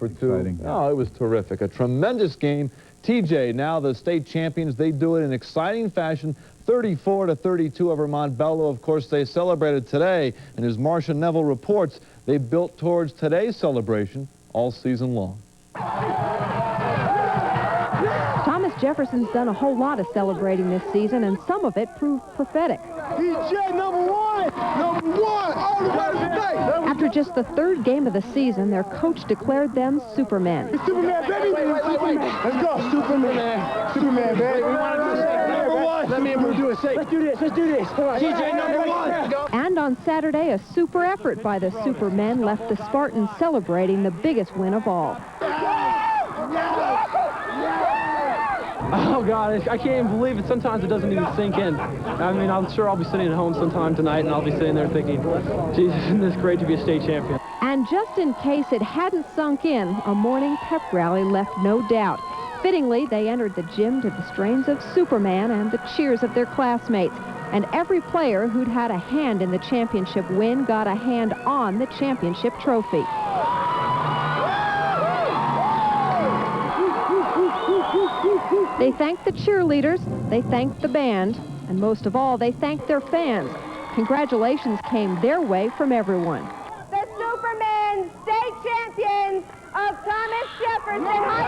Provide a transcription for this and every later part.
for two. Exciting. Oh, it was terrific. A tremendous game. TJ, now the state champions, they do it in exciting fashion. 34-32 over Montbello. Of course, they celebrated today, and as Marcia Neville reports, they built towards today's celebration all season long. Thomas Jefferson's done a whole lot of celebrating this season, and some of it proved prophetic. TJ, number one! Number one! All the way to the state! After just the third game of the season, their coach declared them Supermen. Superman, baby! Superman. Let's go, Superman! Superman, baby! We want to do a shake. Number one! Let me do a shake. Let's do this, let's do this. Come on. TJ, number one! And on Saturday, a super effort by the Supermen left the Spartans celebrating the biggest win of all. Oh, God, I can't even believe it. Sometimes it doesn't even sink in. I mean, I'm sure I'll be sitting at home sometime tonight, and I'll be sitting there thinking, Jesus, isn't this great to be a state champion? And just in case it hadn't sunk in, a morning pep rally left no doubt. Fittingly, they entered the gym to the strains of Superman and the cheers of their classmates. And every player who'd had a hand in the championship win got a hand on the championship trophy. They thanked the cheerleaders, they thanked the band, and most of all, they thanked their fans. Congratulations came their way from everyone. The Supermen state champions of Thomas Jefferson High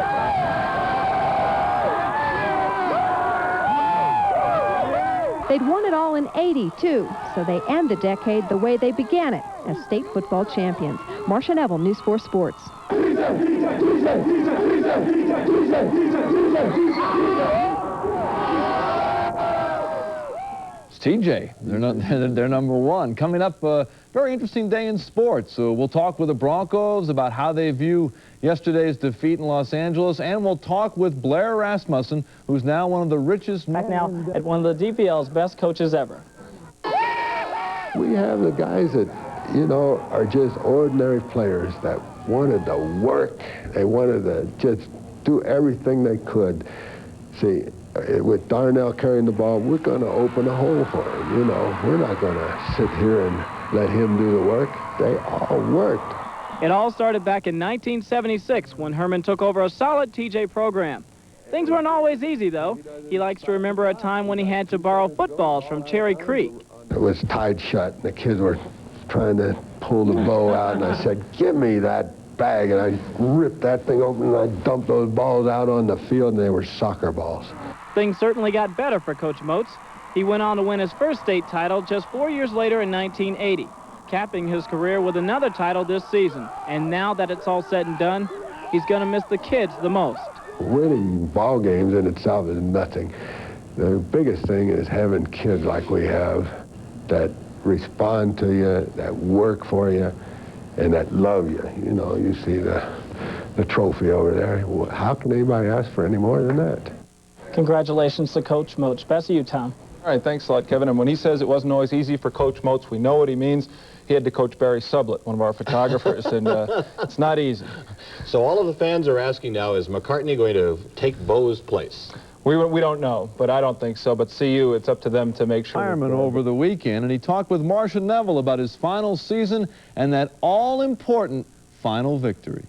School. They'd won it all in '80, too, so they end the decade the way they began it, as state football champions. Marcia Neville, News 4 Sports. It's TJ. They're number one. Coming up, a very interesting day in sports. We'll talk with the Broncos about how they view yesterday's defeat in Los Angeles, and we'll talk with Blair Rasmussen, who's now one of the richest... Back now at one of the DPL's best coaches ever. We have the guys that, you know, are just ordinary players that wanted to work. They wanted to just do everything they could. See, with Darnell carrying the ball, we're going to open a hole for him, you know. We're not going to sit here and let him do the work. They all worked. It all started back in 1976 when Herman took over a solid TJ program. Things weren't always easy, though. He likes to remember a time when he had to borrow footballs from Cherry Creek. It was tied shut, and the kids were trying to pull the bow out, and I said, give me that bag, and I ripped that thing open, and I dumped those balls out on the field, and they were soccer balls. Things certainly got better for Coach Moats. He went on to win his first state title just 4 years later in 1980, capping his career with another title this season. And now that it's all said and done, he's going to miss the kids the most. Winning ball games in itself is nothing. The biggest thing is having kids like we have that respond to you, that work for you, and that love you. You know, you see the trophy over there. How can anybody ask for any more than that? Congratulations to Coach Moats. Best of you, Tom. All right, thanks a lot, Kevin. And when he says it wasn't always easy for Coach Moats, we know what he means. He had to coach Barry Sublett, one of our photographers, and it's not easy. So all of the fans are asking now, is McCartney going to take Bo's place? We don't know, but I don't think so. But CU, it's up to them to make sure. Fireman over the weekend, and he talked with Marcia Neville about his final season and that all-important final victory.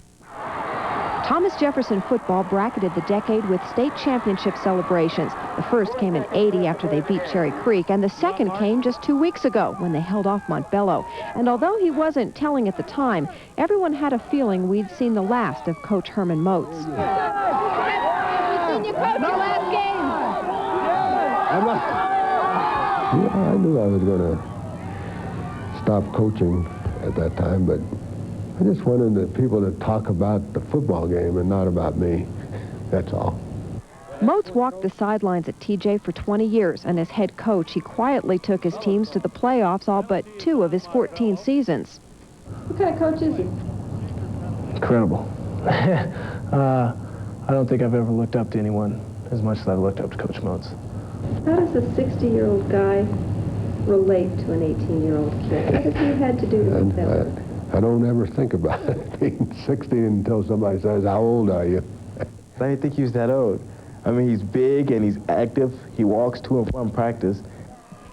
Thomas Jefferson football bracketed the decade with state championship celebrations. The first came in '80 after they beat Cherry Creek, and the second came just 2 weeks ago when they held off Montbello. And although he wasn't telling at the time, everyone had a feeling we'd seen the last of Coach Herman Moats. We've seen you coach your last game. Yeah, I knew I was going to stop coaching at that time, but I just wanted the people to talk about the football game and not about me. That's all. Moats walked the sidelines at TJ for 20 years, and as head coach, he quietly took his teams to the playoffs all but 2 of his 14 seasons. What kind of coach is he? Incredible. I don't think I've ever looked up to anyone as much as I've looked up to Coach Moats. How does a 60-year-old guy relate to an 18-year-old kid? What has he had to do to make that work? I don't ever think about it being 60 until somebody says, how old are you? I didn't think he was that old. I mean, he's big and he's active. He walks to and from practice.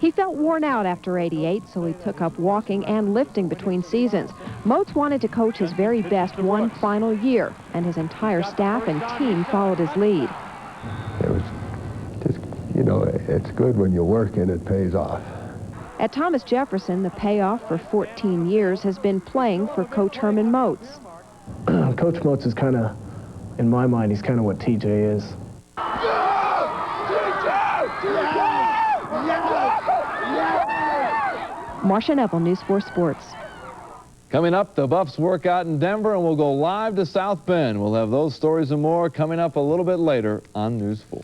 He felt worn out after '88, so he took up walking and lifting between seasons. Moats wanted to coach his very best one final year, and his entire staff and team followed his lead. It was just, you know, it's good when you work and it pays off. At Thomas Jefferson, the payoff for 14 years has been playing for Coach Herman Moats. Coach Moats is kind of, in my mind, he's kind of what TJ is. Marcia Neville, News 4 Sports. Coming up, the Buffs work out in Denver, and we'll go live to South Bend. We'll have those stories and more coming up a little bit later on News 4.